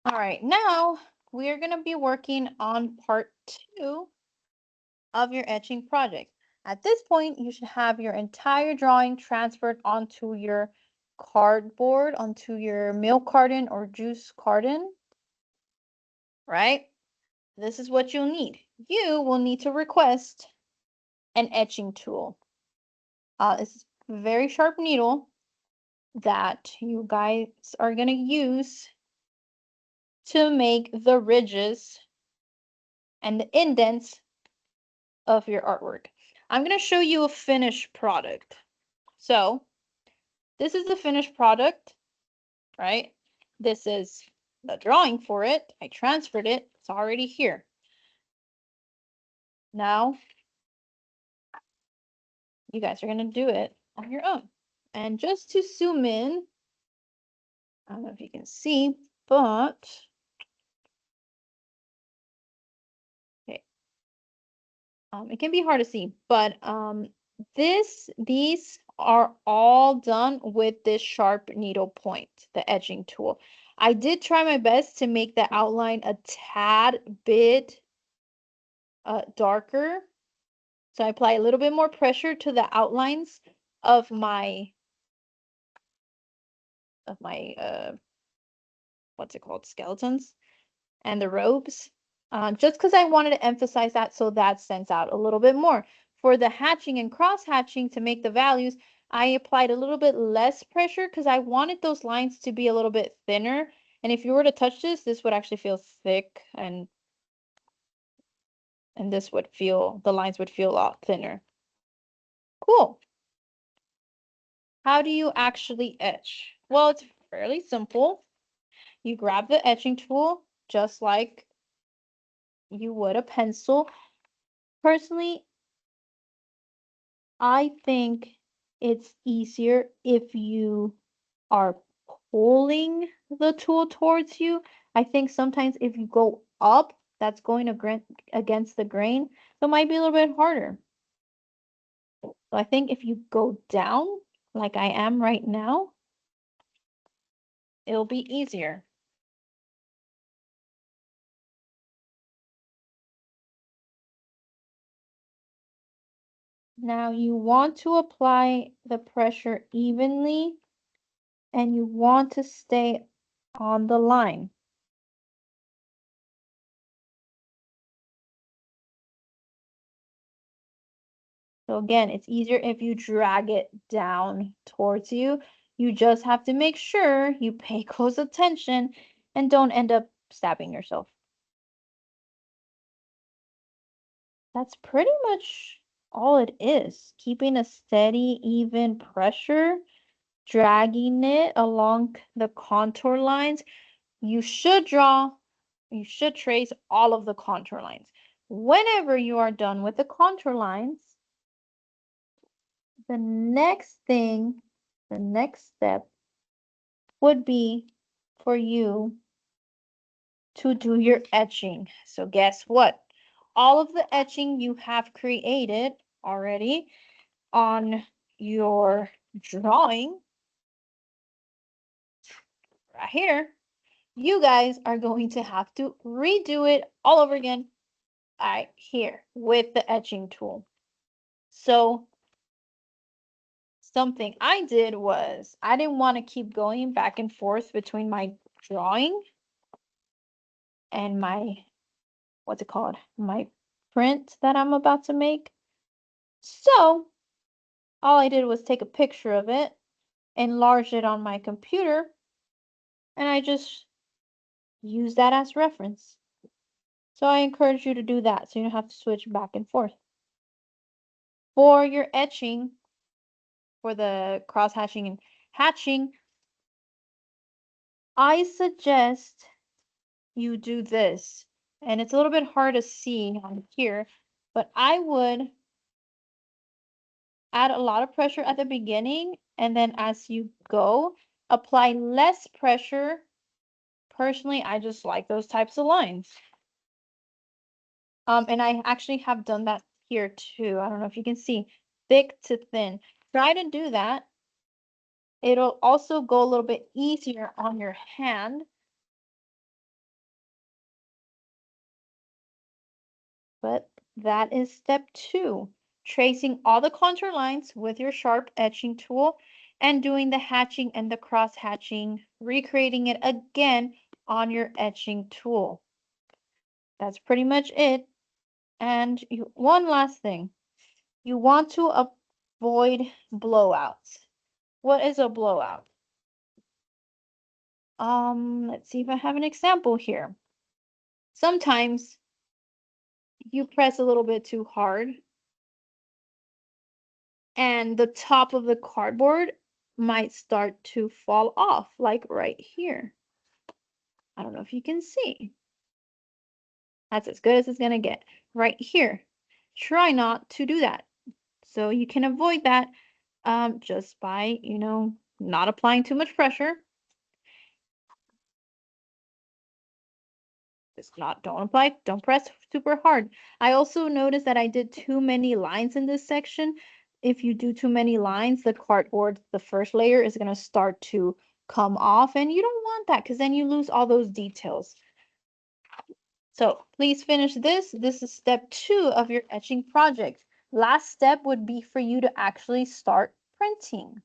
All right, now we're going to be working on part 2 of your etching project. At this point, you should have your entire drawing transferred onto your cardboard, onto your milk carton or juice carton, right? This is what you'll need. You will need to request an etching tool. It's a very sharp needle that you guys are going to use to make the ridges and the indents of your artwork. I'm going to show you a finished product. So this is the finished product, right? This is the drawing for it. I transferred it. It's already here. Now you guys are going to do it on your own. And just to zoom in, I don't know if you can see, but okay, it can be hard to see, but these are all done with this sharp needle point, the etching tool. I did try my best to make the outline a tad bit darker. So I apply a little bit more pressure to the outlines of my what's it called, skeletons and the robes, just because I wanted to emphasize that so that stands out a little bit more. For the hatching and cross hatching to make the values, I applied a little bit less pressure because I wanted those lines to be a little bit thinner. And if you were to touch this, this would actually feel thick and this would feel, the lines would feel a lot thinner. Cool. How do you actually etch? Well, it's fairly simple. You grab the etching tool just like you would a pencil. Personally, I think it's easier if you are pulling the tool towards you. I think sometimes if you go up, that's going against the grain, so it might be a little bit harder. So I think if you go down, like I am right now, it'll be easier. Now you want to apply the pressure evenly and you want to stay on the line. So again, it's easier if you drag it down towards you. You just have to make sure you pay close attention and don't end up stabbing yourself. That's pretty much all it is. Keeping a steady, even pressure, dragging it along the contour lines. You should trace all of the contour lines. Whenever you are done with the contour lines, the next step would be for you to do your etching. So guess what? All of the etching you have created already on your drawing right here, you guys are going to have to redo it all over again right here with the etching tool. So something I did was I didn't want to keep going back and forth between my drawing and my, what's it called? My print that I'm about to make. So all I did was take a picture of it, enlarge it on my computer, and I just use that as reference. So I encourage you to do that so you don't have to switch back and forth. For your etching, for the cross hatching and hatching, I suggest you do this. And it's a little bit hard to see on here, but I would add a lot of pressure at the beginning, and then as you go, apply less pressure. Personally, I just like those types of lines. And I actually have done that here too. I don't know if you can see, thick to thin. Try to do that. It'll also go a little bit easier on your hand But that is step 2, tracing all the contour lines with your sharp etching tool and doing the hatching and the cross hatching, recreating it again on your etching tool. That's pretty much it. And one last thing, you want to avoid blowouts. What is a blowout? Let's see if I have an example here. Sometimes you press a little bit too hard and the top of the cardboard might start to fall off, like right here. I don't know if you can see. That's as good as it's gonna get. Right here. Try not to do that. So you can avoid that just by, not applying too much pressure. Just not, don't press super hard. I also noticed that I did too many lines in this section. If you do too many lines, the cardboard, the first layer is going to start to come off, and you don't want that because then you lose all those details. So please finish this. This is step 2 of your etching project. Last step would be for you to actually start printing.